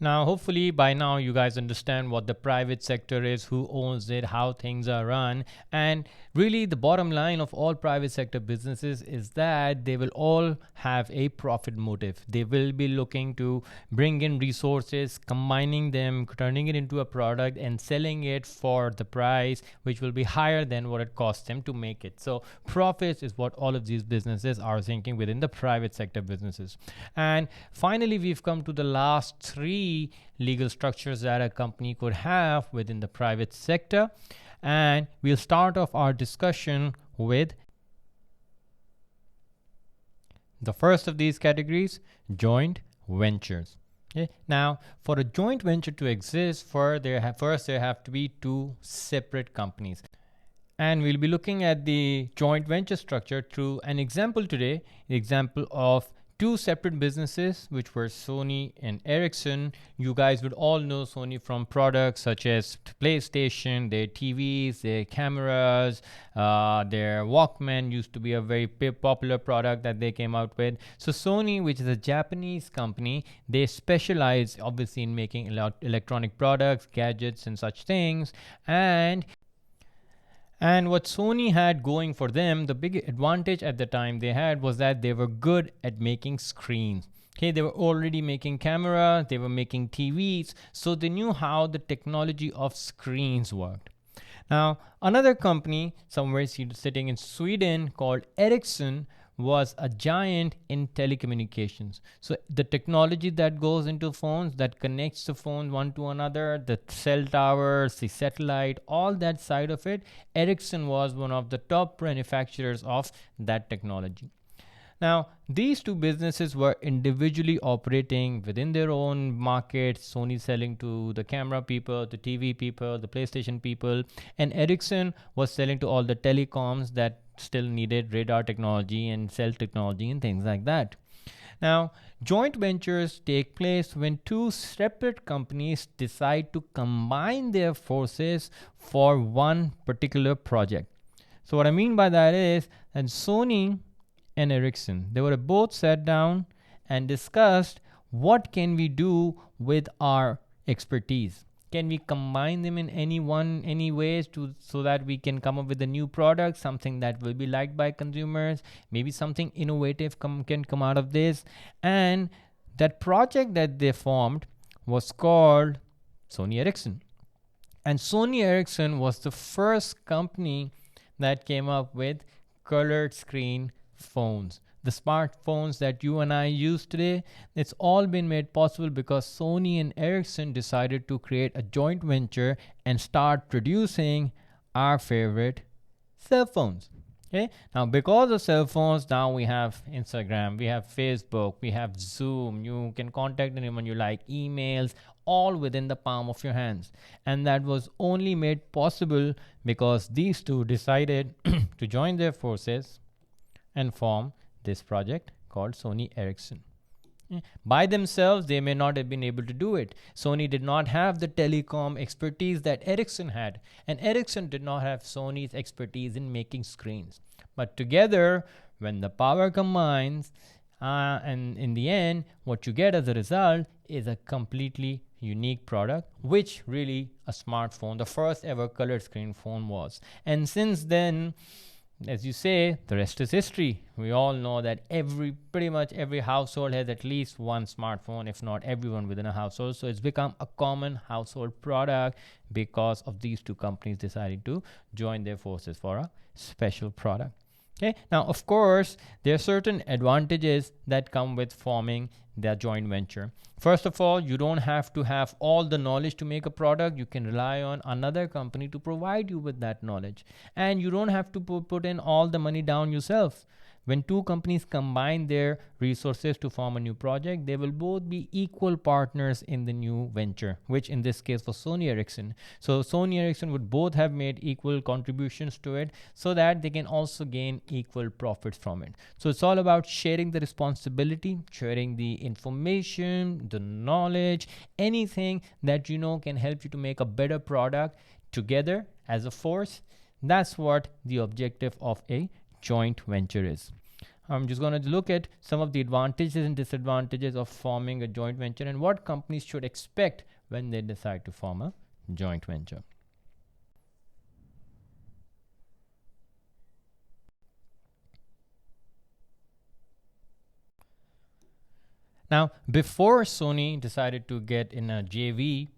Now, hopefully by now you guys understand what the private sector is, who owns it, how things are run, and really the bottom line of all private sector businesses is that they will all have a profit motive. They will be looking to bring in resources, combining them, turning it into a product and selling it for the price which will be higher than what it costs them to make it. So profits is what all of these businesses are thinking within the private sector businesses. And finally, we've come to the last three legal structures that a company could have within the private sector. And we'll start off our discussion with the first of these categories, joint ventures. Okay. Now, for a joint venture to exist, first there have to be two separate companies. And we'll be looking at the joint venture structure through an example today, the example of two separate businesses, which were Sony and Ericsson. You guys would all know Sony from products such as PlayStation, their TVs, their cameras, their Walkman used to be a very popular product that they came out with. So Sony, which is a Japanese company, they specialize obviously in making electronic products, gadgets, and such things. And what Sony had going for them, the big advantage at the time they had was that they were good at making screens. Okay, they were already making camera, they were making TVs, so they knew how the technology of screens worked. Now, another company somewhere sitting in Sweden called Ericsson was a giant in telecommunications. So the technology that goes into phones, that connects the phone one to another, the cell towers, the satellite, all that side of it, Ericsson was one of the top manufacturers of that technology. Now, these two businesses were individually operating within their own markets. Sony selling to the camera people, the TV people, the PlayStation people, and Ericsson was selling to all the telecoms that still needed radar technology and cell technology and things like that. Now, joint ventures take place when two separate companies decide to combine their forces for one particular project. So what I mean by that is that Sony and Ericsson, they were both sat down and discussed what can we do with our expertise. Can we combine them in any ways so that we can come up with a new product, something that will be liked by consumers, maybe something innovative can come out of this. And that project that they formed was called Sony Ericsson. And Sony Ericsson was the first company that came up with colored screen phones. The smartphones that you and I use today, it's all been made possible because Sony and Ericsson decided to create a joint venture and start producing our favorite cell phones. Okay, now because of cell phones, now we have Instagram, we have Facebook, we have Zoom, you can contact anyone you like, emails, all within the palm of your hands. And that was only made possible because these two decided to join their forces and form this project called Sony Ericsson. By themselves, they may not have been able to do it. Sony did not have the telecom expertise that Ericsson had, and Ericsson did not have Sony's expertise in making screens. But together, when the power combines, and in the end, what you get as a result is a completely unique product, which really a smartphone, the first ever color screen phone was. And since then, as you say, the rest is history. We all know that pretty much every household has at least one smartphone, if not everyone within a household. So it's become a common household product because of these two companies deciding to join their forces for a special product. Okay. Now, of course, there are certain advantages that come with forming their joint venture. First of all, you don't have to have all the knowledge to make a product. You can rely on another company to provide you with that knowledge. And you don't have to put in all the money down yourself. When two companies combine their resources to form a new project, they will both be equal partners in the new venture, which in this case was Sony Ericsson. So Sony Ericsson would both have made equal contributions to it so that they can also gain equal profits from it. So it's all about sharing the responsibility, sharing the information, the knowledge, anything that you know can help you to make a better product together as a force. That's what the objective of a joint venture is. I'm just going to look at some of the advantages and disadvantages of forming a joint venture and what companies should expect when they decide to form a joint venture. Now, before Sony decided to get in a JV,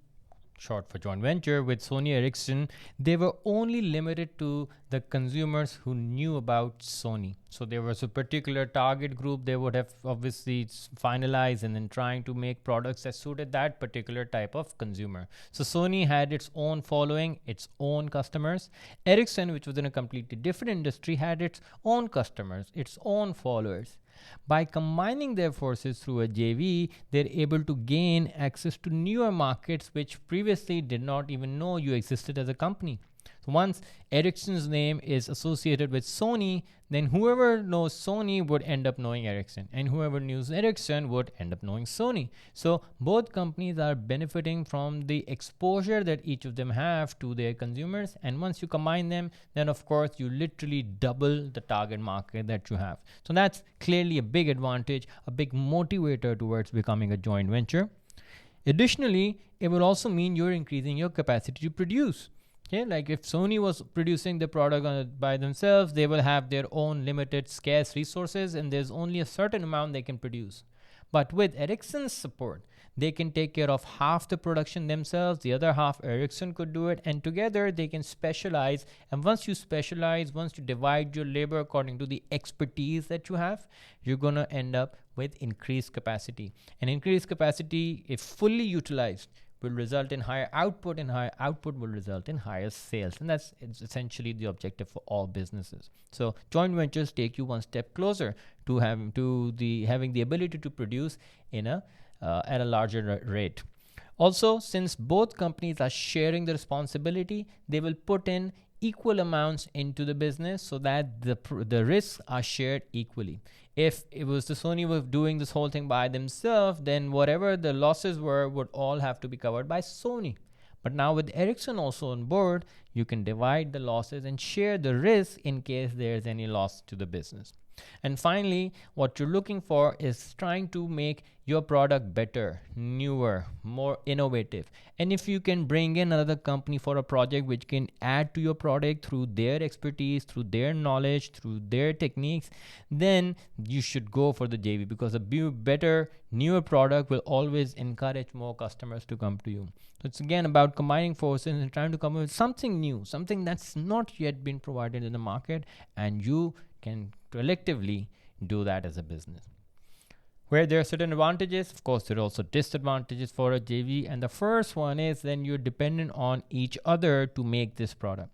short for joint venture, with Sony Ericsson, they were only limited to the consumers who knew about Sony. So there was a particular target group they would have obviously finalized and then trying to make products that suited that particular type of consumer. So Sony had its own following, its own customers. Ericsson, which was in a completely different industry, had its own customers, its own followers. By combining their forces through a JV, they're able to gain access to newer markets which previously did not even know you existed as a company. So once Ericsson's name is associated with Sony, then whoever knows Sony would end up knowing Ericsson, and whoever knows Ericsson would end up knowing Sony. So both companies are benefiting from the exposure that each of them have to their consumers, and once you combine them, then of course you literally double the target market that you have. So that's clearly a big advantage, a big motivator towards becoming a joint venture. Additionally, it will also mean you're increasing your capacity to produce. Okay, like if Sony was producing the product by themselves, they will have their own limited scarce resources and there's only a certain amount they can produce. But with Ericsson's support, they can take care of half the production themselves, the other half Ericsson could do it, and together they can specialize. And once you specialize, once you divide your labor according to the expertise that you have, you're going to end up with increased capacity. And increased capacity, if fully utilized, will result in higher output, and higher output will result in higher sales. And that's essentially the objective for all businesses. So joint ventures take you one step closer to having the ability to produce in a at a larger rate. Also, since both companies are sharing the responsibility, they will put in equal amounts into the business so that the risks are shared equally. If it was the Sony was doing this whole thing by themselves, then whatever the losses were would all have to be covered by Sony. But now with Ericsson also on board, you can divide the losses and share the risk in case there's any loss to the business. And finally, what you're looking for is trying to make your product better, newer, more innovative. And if you can bring in another company for a project which can add to your product through their expertise, through their knowledge, through their techniques, then you should go for the JV, because a better, newer product will always encourage more customers to come to you. So it's again about combining forces and trying to come up with something new, something that's not yet been provided in the market, and you can collectively do that as a business. Where there are certain advantages, of course, there are also disadvantages for a JV. And the first one is then you're dependent on each other to make this product.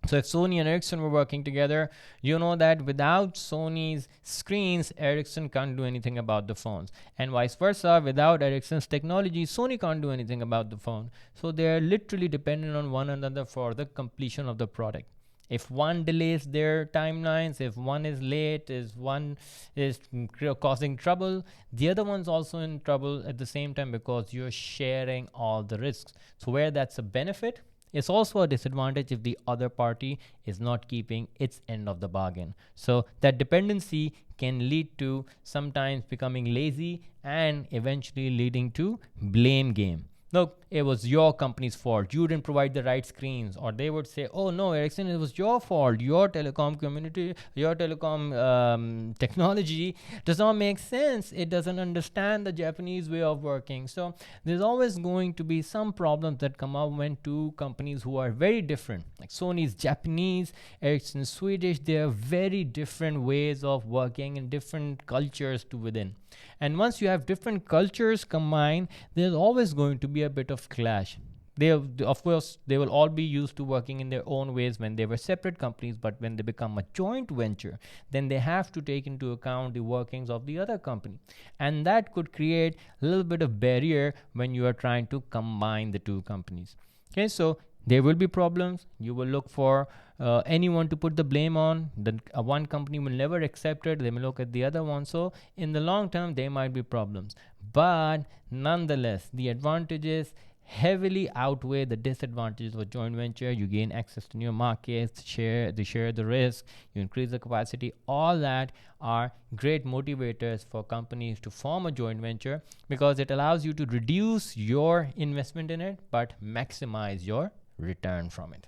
So if Sony and Ericsson were working together, you know that without Sony's screens, Ericsson can't do anything about the phones. And vice versa, without Ericsson's technology, Sony can't do anything about the phone. So they're literally dependent on one another for the completion of the product. If one delays their timelines, if one is late, if one is causing trouble, the other one's also in trouble at the same time, because you're sharing all the risks. So where that's a benefit, it's also a disadvantage if the other party is not keeping its end of the bargain. So that dependency can lead to sometimes becoming lazy and eventually leading to blame game. Look, it was your company's fault. You didn't provide the right screens. Or they would say, oh no, Ericsson, it was your fault. Your telecom community, your telecom technology does not make sense. It doesn't understand the Japanese way of working. So there's always going to be some problems that come up when two companies who are very different, like Sony's Japanese, Ericsson's Swedish, they are very different ways of working and different cultures to within. And once you have different cultures combined, there's always going to be a bit of clash. Of course, they will all be used to working in their own ways when they were separate companies, but when they become a joint venture, then they have to take into account the workings of the other company. And that could create a little bit of barrier when you are trying to combine the two companies. Okay, so there will be problems. You will look for anyone to put the blame on. One company will never accept it. They may look at the other one. So in the long term, there might be problems. But nonetheless, the advantages heavily outweigh the disadvantages of a joint venture. You gain access to new markets, share the risk, you increase the capacity. All that are great motivators for companies to form a joint venture, because it allows you to reduce your investment in it but maximize your return from it.